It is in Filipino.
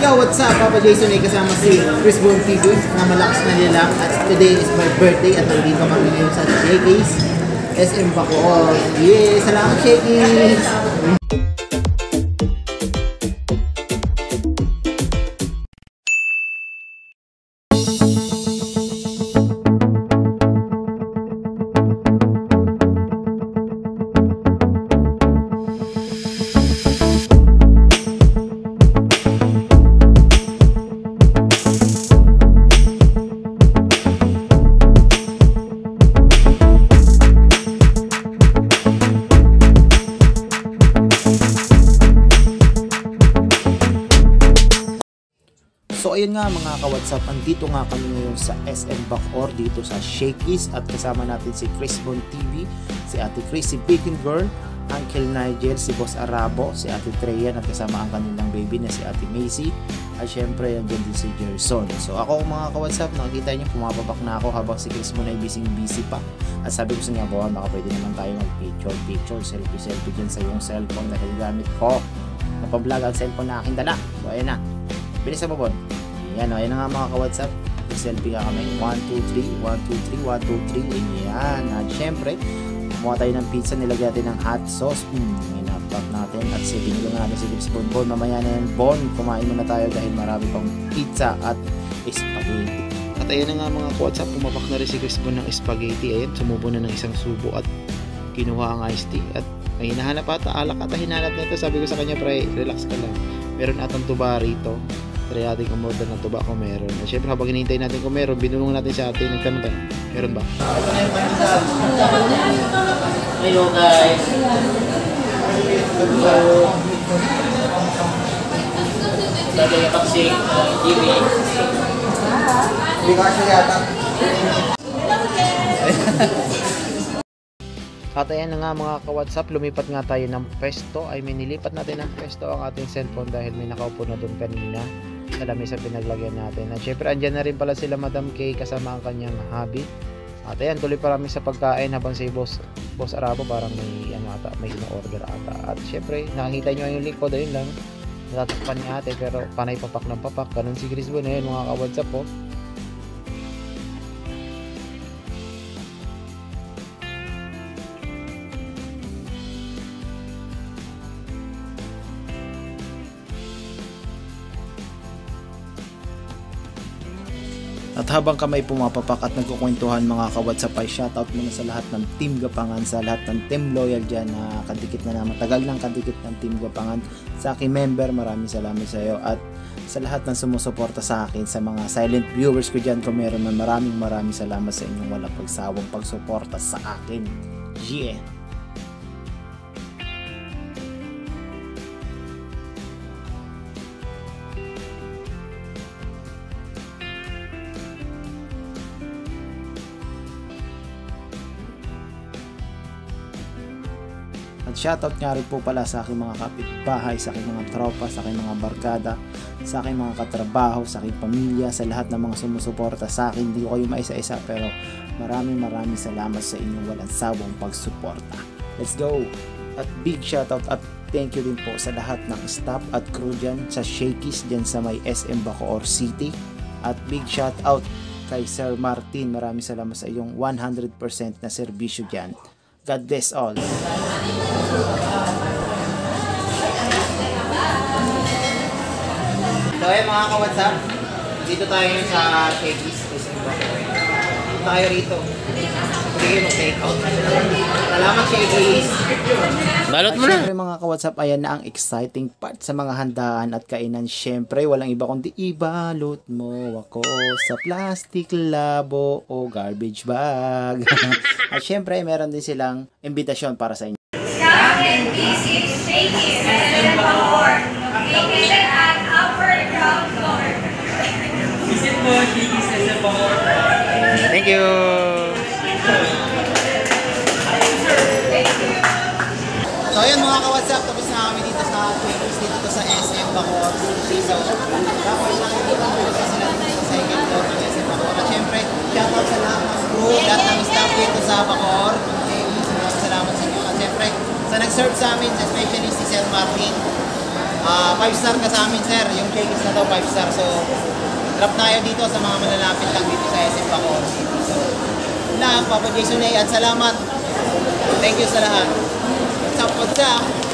Yo, what's up? Papa Jason ay kasama si Chris Boone TV na malakas na nila. At today is my birthday at nandito kami ngayon sa Shakey's SM Bacoor. Yeah! Salamat Shakey's! So ayun nga mga ka-WhatsApp, andito nga kami ngayon sa SM Bacoor dito sa Shakey's at kasama natin si Chris Boone TV, si Ate Chris, si Baking Girl, Uncle Nigel, si Boss Arabo, si Ate Treyan at kasama ang kanilang baby na si Ate Macy at syempre andyan din si Gerson. So ako mga ka-WhatsApp, nakikita niyo pumapabak na ako habang si Chris Boone ay busy pa at sabi ko sa niya, baka pwede naman tayo mag-picture, selfie dyan sa yung cellphone dahil gamit ko napablog ang cellphone na aking dala. So ayun na, bilis na babon. Yan o, ayan na nga mga ka-WhatsApp. Selfie nga kami. 1, 2, 3, 1, 2, 3, 1, 2, 3. Ayan. At syempre, kumuha tayo ng pizza. Nilagyan natin ng hot sauce. Inapak natin. At binigyan natin si Chris Boone. Mamaya na yan, Bon. Kumain muna tayo dahil marami pang pizza at spaghetti. At ayan na nga mga ka-WhatsApp. Pumapak na rin si Chris Boone ng spaghetti. Ayan, sumubo na ng isang subo at kinuha ang iced tea. At ay hinahanap ata, alak ata hinanap nito. Sabi ko sa kanya, pre, relax ka lang. Meron atang tuba rito. Try natin kung order ng tuba kung meron. At syempre habang hinihintay natin kung meron, binulong natin sa atin. Nagtanong tayo, meron ba? Hello guys. Dati yung taxi, TV. Hindi ka siya yata. At ayan na nga mga ka-WhatsApp, lumipat nga tayo ng pwesto. Ay may nilipat natin ng pwesto ang ating cellphone dahil may nakaupo na doon kanina sa lamesa pinaglagyan natin. At syempre andyan na rin pala sila Madam Kay kasama ang kanyang hubby. At ayan, tuloy pa kami sa pagkain habang si Boss Arabo parang may may in-order ata. At syempre nakikita nyo yung likod, ayun lang natatakpan ni ate pero panay papak ng papak. Ganun si Chris Boone, ayun mga ka-WhatsApp po. At habang kamay pumapapak at nagkukwentuhan mga ka-WhatsApp ay shoutout muna sa lahat ng Team Gapangan, sa lahat ng Team Loyal dyan na kadikit na matagal ng kadikit ng Team Gapangan, sa aking member, maraming salamat sa iyo at sa lahat ng sumusuporta sa akin, sa mga silent viewers ko dyan kung meron man, maraming salamat sa inyong walang pagsawang pagsuporta sa akin. Yeah! At shoutout nga rin po pala sa aking mga kapitbahay, sa aking mga tropa, sa aking mga barkada, sa aking mga katrabaho, sa aking pamilya, sa lahat ng mga sumusuporta sa akin. Hindi ko kayo maisa-isa pero maraming salamat sa inyong walang sawang pagsuporta. Let's go! At big shoutout at thank you din po sa lahat ng staff at crew dyan sa Shakey's dyan sa may SM Bacoor City. At big shoutout kay Sir Martin. Maraming salamat sa iyong 100% na serbisyo dyan. God bless all. So ayun mga ka-WhatsApp, dito tayo sa Shakey's. Dito tayo rito. Sige, mag-take out. Salamat Shakey's. Balot mo na! Siyempre mga ka-WhatsApp, ayan na ang exciting part sa mga handaan at kainan. Siyempre, walang iba kundi ibalot mo ako sa plastic labo o garbage bag. At siyempre, meron din silang imbitasyon para sa inyo. This is Shakey's SM Bacoor, located at upper ground floor. Visit mo Shakey's SM Bacoor. Thank you! So ayun mga ka-WhatsApp, tapos na kami dito sa Shakey's, dito sa SM Bacoor. So, tapos lang dito sa sila dito sa second floor ng SM Bacoor. At syempre, shoutout sa lahat ng crew, lahat ng staff dito sa Bacoor. Salamat sa inyo. At syempre, sa nag-serve sa amin, especially si Sir Martin. 5 star ka sa amin, sir. Yung Shakey's na to, 5 star. So, drop na kayo dito sa mga malalapit lang dito sa SM Bacoor City. So, Papa Jason A. At salamat. Thank you sa lahat. What's up, what's up?